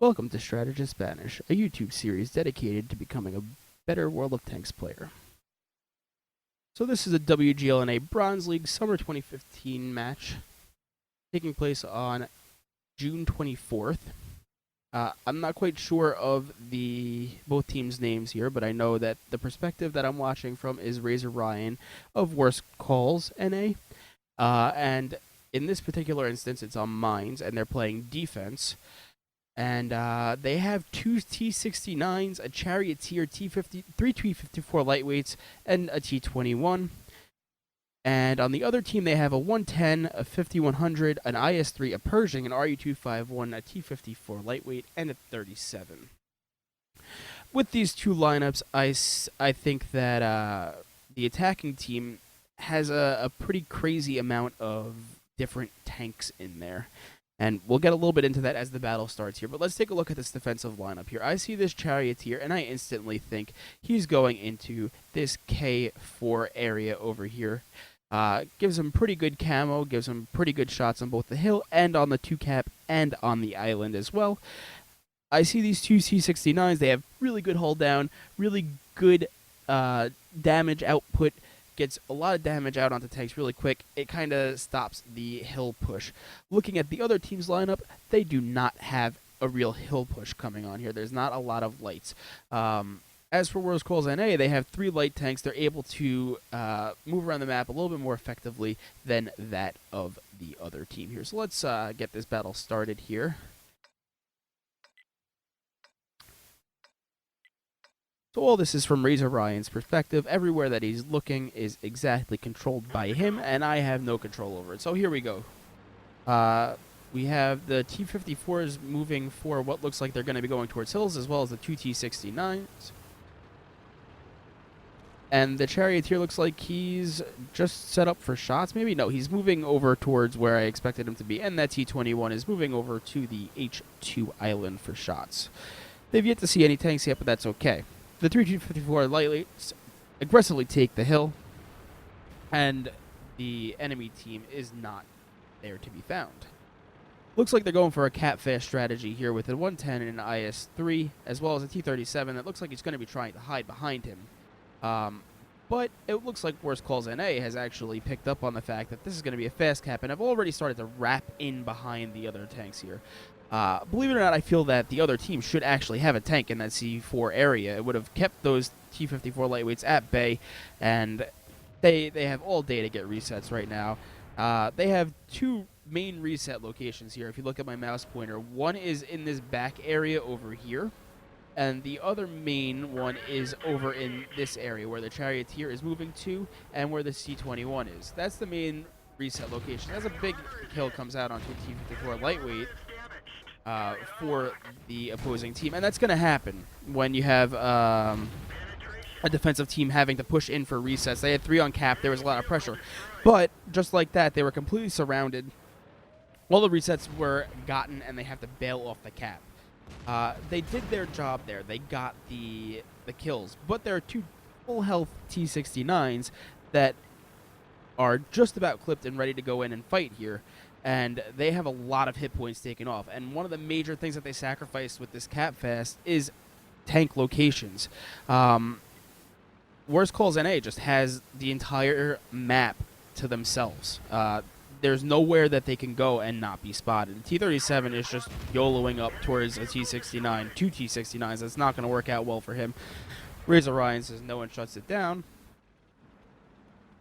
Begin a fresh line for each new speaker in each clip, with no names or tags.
Welcome to Strategist SpANiSH, a YouTube series dedicated to becoming a better World of Tanks player. So this is a WGLNA Bronze League Summer 2015 match taking place on June 24th. I'm not quite sure of both teams' names here, but I know that the perspective that I'm watching from is Razor Ryan of Worst Calls NA. And in this particular instance, it's on Mines, and they're playing defense. And they have two T69s, a Charioteer T50, three T54 lightweights, and a T21. And on the other team, they have a 110, a 5100, an IS-3, a Pershing, an RU-251, a T54 lightweight, and a 37. With these two lineups, I think that the attacking team has a pretty crazy amount of different tanks in there. And we'll get a little bit into that as the battle starts here. But let's take a look at this defensive lineup here. I see this Charioteer, and I instantly think he's going into this K4 area over here. Gives him pretty good camo, gives him pretty good shots on both the hill and on the 2-cap and on the island as well. I see these two T69s. They have really good hull down, really good damage output. Gets a lot of damage out onto tanks really quick. It kind of stops the hill push. Looking at the other team's lineup, they do not have a real hill push coming on here. There's not a lot of lights. As for Worst Calls NA, they have 3 light tanks. They're able to move around the map a little bit more effectively than that of the other team here. So let's get this battle started here. So all this is from Razor Ryan's perspective. Everywhere that he's looking is exactly controlled by him, and I have no control over it. So here we go. We have the T-54s moving for what looks like they're going to be going towards hills, as well as the 2 T-69s. And the Charioteer looks like he's just set up for shots. Maybe no, he's moving over towards where I expected him to be, and that T-21 is moving over to the H2 island for shots. They've yet to see any tanks yet, but that's okay. The 3 T-54 lightweights aggressively take the hill, and the enemy team is not there to be found. Looks like they're going for a cap-fast strategy here with a 110 and an IS-3, as well as a T-37 that looks like he's going to be trying to hide behind him. But it looks like Worst Calls NA has actually picked up on the fact that this is going to be a fast cap, and I've already started to wrap in behind the other tanks here. Believe it or not, I feel that the other team should actually have a tank in that C4 area. It would have kept those T-54 lightweights at bay, and they have all day to get resets right now. They have 2 main reset locations here. If you look at my mouse pointer, one is in this back area over here, and the other main one is over in this area where the Charioteer is moving to and where the C-21 is. That's the main reset location. As a big kill comes out onto a T-54 lightweight, for the opposing team. And that's going to happen when you have a defensive team having to push in for resets. They had 3 on cap. There was a lot of pressure. But just like that, they were completely surrounded. All the resets were gotten, and they have to bail off the cap. They did their job there. They got the kills. But there are 2 full health T-69s that are just about clipped and ready to go in and fight here. And they have a lot of hit points taken off. And one of the major things that they sacrificed with this cap fast is tank locations. Worst Calls NA just has the entire map to themselves. There's nowhere that they can go and not be spotted. The T-37 is just YOLOing up towards a T-69, 2 T-69s. That's not going to work out well for him. Razor Ryan says no one shuts it down,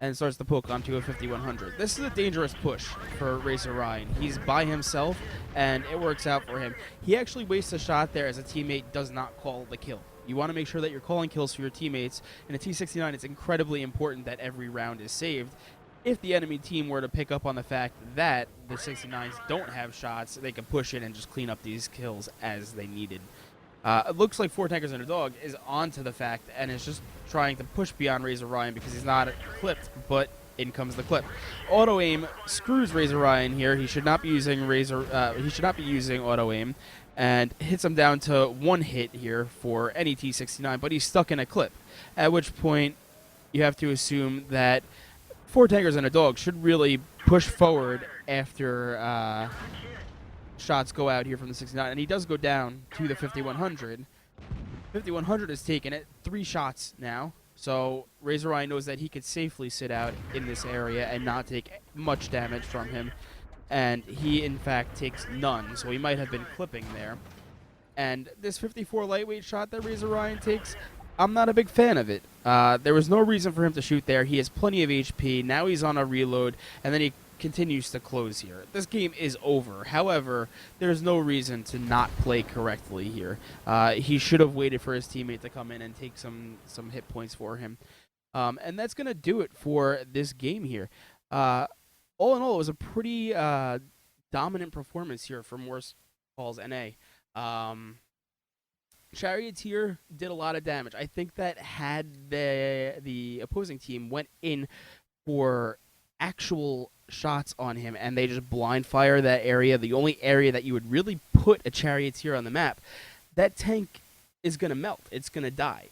and starts to poke onto a 5100. This is a dangerous push for Razor Ryan. He's by himself, and it works out for him. He actually wastes a shot there as a teammate does not call the kill. You want to make sure that you're calling kills for your teammates. In a T-69, it's incredibly important that every round is saved. If the enemy team were to pick up on the fact that the 69s don't have shots, they can push in and just clean up these kills as they needed. It looks like 4 Tankers and a Dog is onto the fact and is just trying to push beyond Razor Ryan because he's not clipped, but in comes the clip. Auto aim screws Razor Ryan here. He should not be using auto aim, and hits him down to 1 hit here for any T-69, but he's stuck in a clip. At which point you have to assume that 4 Tankers and a Dog should really push forward after shots go out here from the 69, and he does go down to the 5100. 5100 has taken it 3 shots now, so Razor Ryan knows that he could safely sit out in this area and not take much damage from him, and he in fact takes none, so he might have been clipping there. And this 54 lightweight shot that Razor Ryan takes, I'm not a big fan of it. There was no reason for him to shoot there. He has plenty of HP. Now he's on a reload, and then he continues to close here. This game is over. However, there's no reason to not play correctly here. He should have waited for his teammate to come in and take some hit points for him. And that's going to do it for this game here. All in all, it was a pretty dominant performance here from Worst Calls NA. Charioteer did a lot of damage. I think that had the opposing team went in for actual shots on him and they just blind fire that area, the only area that you would really put a Charioteer on the map, that tank is going to melt. It's going to die.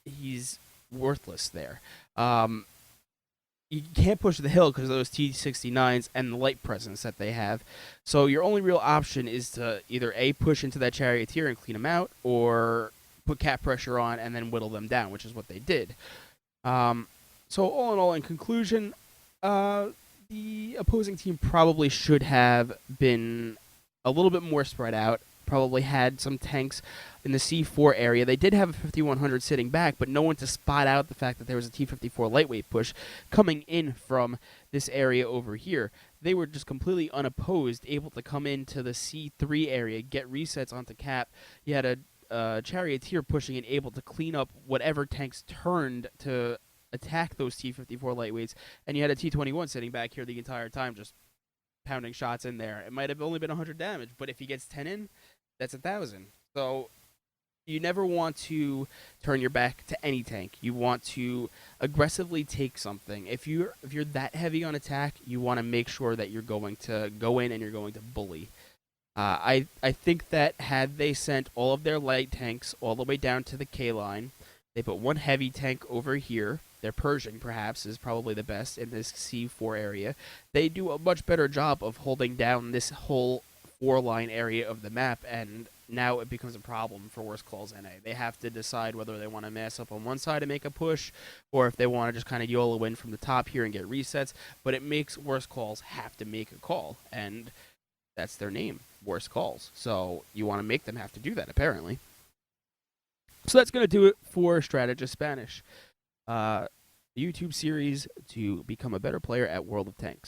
He's worthless there. You can't push the hill because of those T-69s and the light presence that they have. So your only real option is to either A, push into that Charioteer and clean them out, or put cap pressure on and then whittle them down, which is what they did. So all in all, in conclusion, the opposing team probably should have been a little bit more spread out, probably had some tanks in the C4 area. They did have a 5100 sitting back, but no one to spot out the fact that there was a T54 lightweight push coming in from this area over here. They were just completely unopposed, able to come into the C3 area, get resets onto cap. You had a Charioteer pushing and able to clean up whatever tanks turned to attack those T54 lightweights, and you had a T21 sitting back here the entire time just pounding shots in there. It might have only been 100 damage, but if he gets 10 in, that's 1,000. So you never want to turn your back to any tank. You want to aggressively take something. If you're that heavy on attack, you want to make sure that you're going to go in and you're going to bully. I think that had they sent all of their light tanks all the way down to the K line, they put one heavy tank over here. Their Pershing, perhaps, is probably the best in this C4 area. They do a much better job of holding down this whole 4-line area of the map, and now it becomes a problem for Worst Calls NA. They have to decide whether they want to mass up on one side and make a push, or if they want to just kind of YOLO in from the top here and get resets, but it makes Worst Calls have to make a call, and that's their name, Worst Calls. So you want to make them have to do that, apparently. So that's going to do it for Strategist SpANiSH. YouTube series to become a better player at World of Tanks.